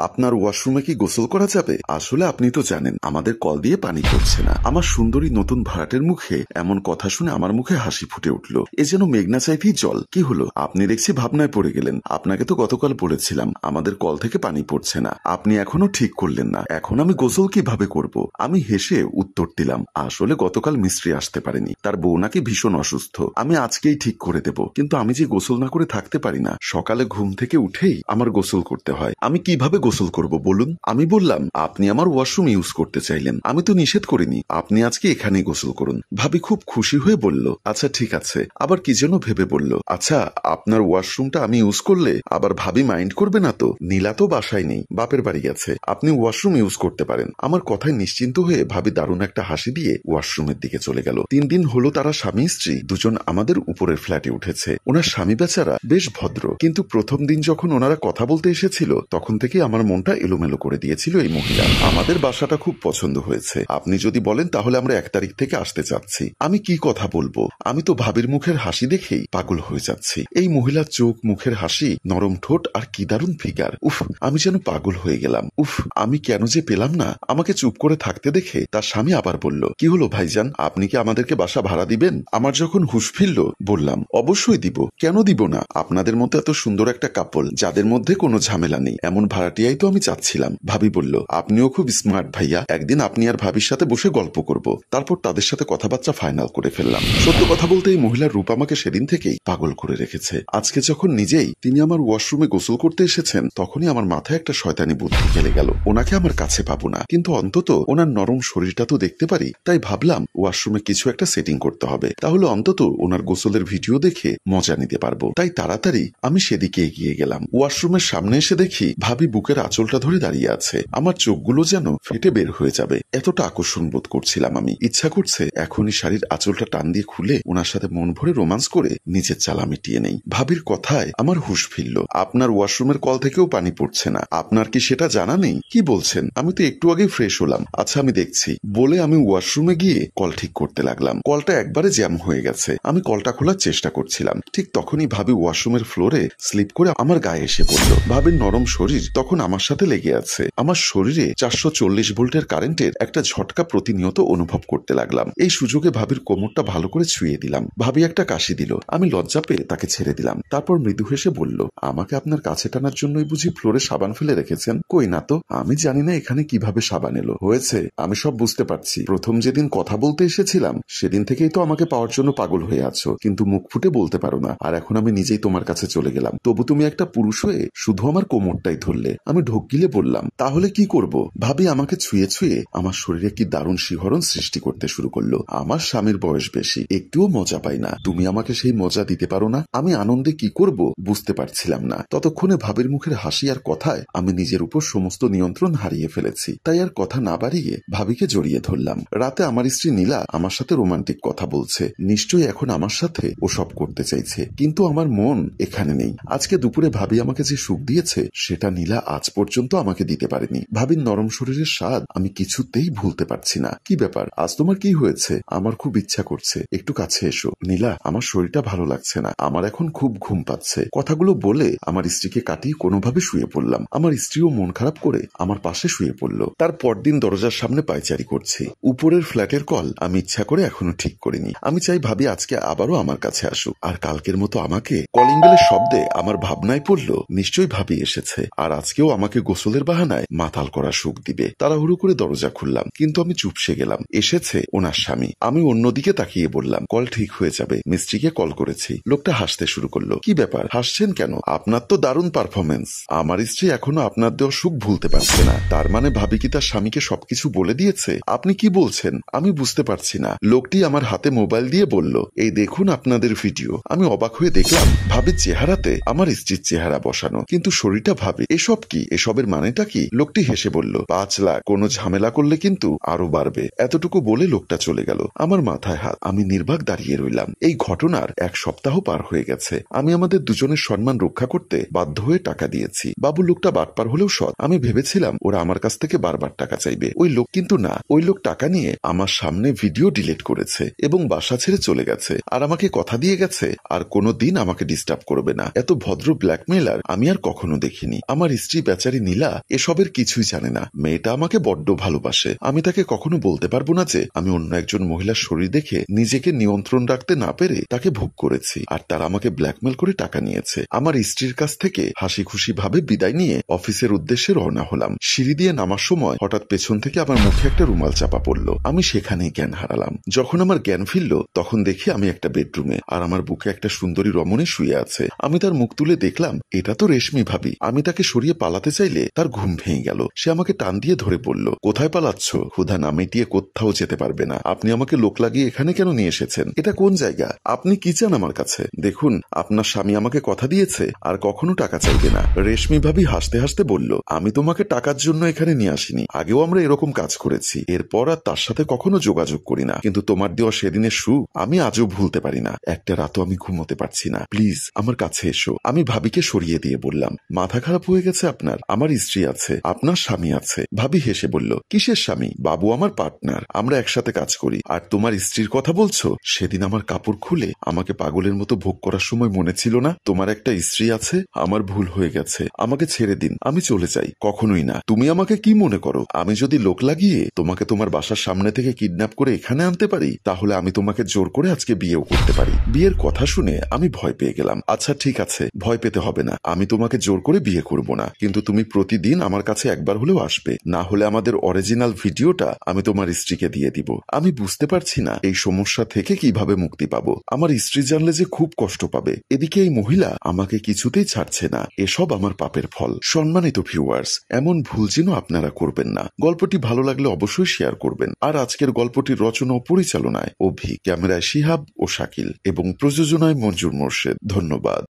আপনার ওয়াশরুমে কি গোসল করা যাবে? আসলে আপনি তো জানেন আমাদের কল দিয়ে পানি পড়ছে না। আমার সুন্দরী নতুন ভাড়াটের মুখে এমন কথা শুনে আমার মুখে হাসি ফুটে উঠল। এ যেন মেঘনা চাইতেই জল। কি হলো? আপনি দেখছি ভাবনায় পড়ে গেলেন। আপনাকে তো গতকাল বলেছিলাম আমাদের কল থেকে পানি পড়ছে না, আপনি এখনো ঠিক করলেন না। এখন আমি গোসল কিভাবে করব? আমি হেসে উত্তর দিলাম, আসলে গতকাল মিস্ত্রি আসতে পারেনি, তার বউ নাকি ভীষণ অসুস্থ। আমি আজকেই ঠিক করে দেব, কিন্তু আমি যে গোসল না করে থাকতে পারি না। সকালে ঘুম থেকে উঠেই আমার গোসল করতে হয়। আমি কিভাবে গোসল করব বলুন? আমি বললাম, আপনি আমার ওয়াশরুম ইউজ করতে চাইলেন, আমি তো নিষেধ করিনি, আপনি আজকে এখানেই গোসল করুন। ভাবি খুব খুশি হয়ে বলল, আচ্ছা ঠিক আছে। আবার কি যেন ভেবে বলল, আচ্ছা আপনার ওয়াশরুমটা আমি ইউজ করলে আবার ভাবি মাইন্ড করবে না তো? নীলা তো বাসায় নেই, বাপের বাড়ি গেছে, আপনি ওয়াশরুম ইউজ করতে পারেন। আমার কথায় নিশ্চিন্ত হয়ে ভাবি দারুণ একটা হাসি দিয়ে ওয়াশরুমের দিকে চলে গেল। 3 দিন হলো তারা স্বামী স্ত্রী দুজন আমাদের উপরের ফ্ল্যাটে উঠেছে। ওনার স্বামী বেচারা বেশ ভদ্র, কিন্তু প্রথম দিন যখন ওনারা কথা বলতে এসেছিল তখন থেকে আমার মনটা এলোমেলো করে দিয়েছিল এই মহিলা। আমাদের বাসাটা খুব পছন্দ হয়েছে, আপনি যদি বলেন তাহলে আমরা 1 তারিখ থেকে আসতে চাচ্ছি। আমি কি কথা বলবো, আমি তো ভাবির মুখের হাসি দেখেই পাগল হয়ে যাচ্ছি। এই মহিলার চোখ, মুখের হাসি, নরম ঠোঁট আর কি দারুণ ফিগার। উফ, আমি যেন পাগল হয়ে গেলাম। উফ, আমি কেন যে পেলাম না। আমাকে চুপ করে থাকতে দেখে তার স্বামী আবার বলল, কি হলো ভাইজান, আপনি কি আমাদেরকে বাসা ভাড়া দিবেন? আমার যখন হুঁশ ফিরল বললাম, অবশ্যই দিব, কেন দিব না? আপনাদের মতো এত সুন্দর একটা কাপল যাদের মধ্যে কোনো ঝামেলা নেই, এমন ভাড়াটিয়াই তো আমি চাচ্ছিলাম। ভাবি বলল, আপনিও খুব স্মার্ট ভাইয়া, একদিন আপনি আর ভাবির সাথে বসে গল্প করব, তারপর তাদের সাথে কথাবার্তা ফাইনাল করে ফেললাম। সত্য কথা বলতে এই মহিলার রূপ আমাকে সেদিন থেকেই পাগল করে রেখেছে। আজকে যখন নিজেই তিনি আমার ওয়াশরুমে গোসল করতে এসেছেন তখনই আমার মাথায় একটা শয়তানি বুদ্ধি খেলে গেল। ওনাকে আমার কাছে পাবো না, কিন্তু অন্তত ওনার নরম শরীরটা তো দেখতে পারি। তাই ভাবলাম ওয়াশরুমে কিছু একটা সেটিং করতে হবে, তাহলে অন্তত ওনার গোসলের ভিডিও দেখে মজা নিতে পারবো। তাই তাড়াতাড়ি আমি সেদিকে এগিয়ে গেলাম। ওয়াশরুমের সামনে এসে দেখি ভাবি বুকের আঁচলটা ধরে দাঁড়িয়ে আছে। আমার চোখগুলো যেন ফেটে বের হয়ে যাবে, এতটা আকর্ষণ বোধ করছিলাম আমি। ইচ্ছা করছে এখনই শাড়ির আঁচলটা টান দিয়ে খুলে ওনার সাথে মন ভরে রোমান্স করে নিজের জ্বালা মিটিয়ে নেই। ভাবির কথায় আমার হুঁশ ফিরল। আপনার ওয়াশরুমের কল থেকেও পানি পড়ছে না, আপনার কি সেটা জানা নেই? কি বলছেন? আমি তো একটু আগেই ফ্রেশ হলাম। আচ্ছা আমি দেখছি বলে আমি ওয়াশরুমে গিয়ে কল ঠিক করতে লাগলাম। কলটা একবারে জ্যাম হয়ে গেছে। আমি কলটা খোলার চেষ্টা করছিলাম, ঠিক তখনই ভাবি ওয়াশরুমের ফ্লোরে স্লিপ করে আমার গায়ে এসে পড়ল। ভাবির নরম শরীর তখন আমার সাথে লেগে আছে। আমার শরীরে 440 ভোল্টের কারেন্টের একটা ঝটকা প্রতিনিয়ত অনুভব করতে লাগলাম। এই সুযোগে ভাবির কোমরটা ভালো করে ছুঁয়ে দিলাম। ভাবি একটা কাশি দিল, আমি লজ্জা পেয়ে তাকে ছেড়ে দিলাম। তারপর মৃদু হেসে বলল, আমাকে আপনার কাছে টানার জন্যই বুঝি ফ্লোরে সাবান ফেলে রেখেছেন? কই না তো, আমি জানি না এখানে কিভাবে সাবান এলো। হয়েছে, আমি সব বুঝতে পারছি। প্রথম যেদিন কথা বলতে এসেছিলাম সেদিন থেকেই তো আমাকে পাওয়ার জন্য পাগল হয়ে আছো, কিন্তু মুখ ফুটে বলতে পারো না। আর এখন আমি নিজেই তোমার কাছে চলে গেলাম, তবু তুমি একটা পুরুষ হয়ে শুধু আমার কোমরটাই ধরলে। আমি ঢোক গিলে বললাম, তাহলে কি করব? ভাবি আমাকে ছুঁয়ে ছুঁয়ে আমার শরীরে কি দারুণ শিহরণ সৃষ্টি করতে শুরু করলো। আমার স্বামীর বয়স বেশি, একটুও মজা পাই না, তুমি আমাকে সেই মজা দিতে পারো না? আমি আনন্দে কি করব বুঝতে পারছিলাম না। ততক্ষণে ভাবির মুখের হাসি আর কথায় আমি নিজের উপর সমস্ত নিয়ন্ত্রণ হারিয়ে ফেলেছি। তাই আর কথা না বাড়িয়ে ভাবিকে জড়িয়ে ধরলাম। রাতে আমার স্ত্রী নীলা আমার সাথে রোমান্টিক কথা বলছে, নিশ্চয়ই এখন আমার সাথে ও সব করতে চাইছে, কিন্তু আমার মন এখানে নেই। আজকে দুপুরে ভাবি আমাকে যে সুখ দিয়েছে সেটা নীলা আজ পর্যন্ত আমাকে দিতে পারেনি। ভাবির নরম শরীরের স্বাদ আমি কিছুতেই ভুলতে পারছি না। কি ব্যাপার, আজ তোমার কি হয়েছে? আমার খুব ইচ্ছা করছে একটু কাছে এসো। নীলা, আমার শরীরটা ভালো লাগছে না, আমার এখন খুব ঘুম পাচ্ছে। কথাগুলো বলে আমার স্ত্রীকে কাটিয়ে কোনোভাবে শুয়ে পড়লাম। আমার স্ত্রীও মন খারাপ করে আমার পাশে শুয়ে পড়ল। তার পরদিন দরজার সামনে পায়চারি করছি। উপরের ফ্ল্যাটের কল আমি ইচ্ছা করে এখনো ঠিক করিনি। আমি চাই ভাবি আজকে আবারও আমার কাছে আসুক, আর কালকের মতো আমাকে কলিং বেলের শব্দে আমার ভাবনায় পড়ল নিশ্চয়ই ভাবি এসেছে, আর আজকেও আমাকে গোসলের বাহানায় মাতাল করা সুখ দিবে। তাড়াহুড়ো করে দরজা খুললাম, কিন্তু আমি চুপসে গেলাম। এসেছে ওনার স্বামী। আমি অন্যদিকে তাকিয়ে বললাম, কল ঠিক হয়ে যাবে, মিস্ত্রিকে কল করেছি। লোকটা হাসতে শুরু করলো। কি ব্যাপার, হাসছেন কেন? আপনার তো দারুণ পারফরমেন্স। আমার স্ত্রী এখনো আপনার দেওয়া সুখ ভুলতে পারছে না। তার মানে ভাবি কি তার স্বামীকে সবকিছু বলে দিয়েছে? আপনি কি বলছেন? আমি বুঝতে পারছি না। লোকটি আমার হাতে মোবাইল দিয়ে বলল, এই দেখুন আপনাদের ভিডিও। আমি অবাক হয়ে দেখলাম ভাবির চেহারাতে আমার স্ত্রীর চেহারা বসানো, কিন্তু শরীরটা ভাবে। এসব কি? এসবের মানেটা কি? লোকটি হেসে বলল, 5 লাখ, কোনো ঝামেলা করলে কিন্তু আরো বাড়বে। এতটুকু বলে লোকটা চলে গেল। আমার মাথায় হাত, আমি নির্বাক দাঁড়িয়ে রইলাম। এই ঘটনার 1 সপ্তাহ পার হয়ে গেছে। আমি আমাদের দুজনের সম্মান রক্ষা করতে বাধ্য হয়ে টাকা দিয়েছি। বাবু লোকটা বাটপার হলেও সৎ। আমি ভেবেছিলাম ওরা আমার কাছ থেকে বারবার টাকা চাইবে। ওই লোক কিন্তু না, ওই লোক টাকা নিয়ে আমার সামনে ভিডিও ডিলিট করেছে এবং বাসা ছেড়ে চলে গেছে। আর আমাকে কথা দিয়ে গেছে আর কোনো দিন আমাকে ডিস্টার্ব করবে না। এত ভদ্র ব্ল্যাকমেলার আমি আর কখনো দেখিনি। আমার স্ত্রী বেচারি নীলা এসবের কিছুই জানে না। মেয়েটা আমাকে বড্ড ভালোবাসে। আমি তাকে কখনো বলতে পারবো না যে আমি অন্য একজন মহিলার শরীর দেখে নিজেকে নিয়ন্ত্রণ রাখতে না পেরে তাকে ভোগ করেছি, আর তারা আমাকে ব্ল্যাকমেল করে টাকা নিয়েছে। আমার স্ত্রীর কাছ থেকে হাসি খুশি ভাবে বিদায় নিয়ে অফিসের উদ্দেশ্যে রওনা হলাম। সিঁড়ি দিয়ে নামার সময় হঠাৎ পেছন থেকে আমার মুখে একটা রুমাল চাপা পড়লো। আমি সেখানেই জ্ঞান হারালাম। যখন আমার জ্ঞান ফিরল তখন দেখি আমি একটা বেডরুমে, আর আমার বুকে একটা সুন্দরী রমণী শুয়ে আছে। আমি তার মুখ তুলে দেখলাম এটা তো রেশমি ভাবি। আমি তাকে সরিয়ে পালাতে চাইলে তার ঘুম ভেঙে গেল। সে আমাকে টান দিয়ে ধরে পড়ল। কোথায় পালাচ্ছ? ক্ষুধা না মিটিয়ে কোথাও যেতে পারবে না। আপনি আমাকে লোক লাগিয়ে এখানে কেন নিয়ে এসেছেন? এটা কোন জায়গা? আপনি কি চান আমার কাছে? দেখুন, আপনার স্বামী আমাকে কথা দিয়েছে আর কখনো টাকা চাইবে না। রেশমি ভাবি হাসতে হাসতে বলল, আমি তোমাকে টাকার জন্য এখানে নিয়ে আসিনি। আগেও আমরা এরকম কাজ করেছি, এরপর আর তার সাথে কখনো যোগাযোগ করি না। কিন্তু তোমার দেওয়া সেদিনের সুখ আমি আজও ভুলতে পারি না। একটা রাতও আমি ঘুমোতে পারছি না। প্লিজ আমার কাছে এসো। আমি ভাবিকে সরিয়ে দিয়ে বললাম, মাথা খারাপ হয়ে গেছে আপনার? আমার স্ত্রী আছে, আপনার স্বামী আছে। ভাবি হেসে বলল, কিসের স্বামী? বাবু আমার পার্টনার, আমরা একসাথে কাজ করি। আর তোমার স্ত্রীর কথা বলছো? সেদিন আমার কাপড় খুলে আমাকে পাগলের মতো ভোগ করার সময় মনে ছিল না তোমার একটা স্ত্রী আছে? আমার ভুল হয়ে গেছে, আমাকে ছেড়ে দিন, আমি চলে যাই। কখনোই না। তুমি আমাকে কি মনে করো আমি যদি লোক লাগিয়ে তোমাকে তোমার বাসার সামনে থেকে কিডন্যাপ করে এখানে আনতে পারি, তাহলে আমি তোমাকে জোর করে আজকে বিয়েও করতে পারি? বিয়ের কথা শুনে আমি ভয় পেয়ে গেলাম। আচ্ছা ঠিক আছে, ভয় পেতে হবে না। আমি তোমাকে জোর করে বিয়ে করব না, কিন্তু তুমি প্রতিদিন আমার কাছে একবার হলেও আসবে। না হলে আমাদের অরিজিনাল ভিডিওটা আমি তোমার স্ত্রীকে দিয়ে দিব। আমি বুঝতে পারছি না এই সমস্যা থেকে কিভাবে মুক্তি পাবো। আমার স্ত্রী জানলে যে খুব কষ্ট পাবে। এদিকে এই মহিলা আমাকে কিছুতেই ছাড়ছে না। এসব আমার পাপের ফল। সম্মানিত ভিউয়ার্স, এমন ভুল যেন আপনারা করবেন না। গল্পটি ভালো লাগলে অবশ্যই শেয়ার করবেন। আর আজকের গল্পটির রচনা ও পরিচালনায় অভি, ক্যামেরায় শিহাব ও শাকিল এবং প্রযোজনায় মঞ্জুর মোর্শেদ। ধন্যবাদ।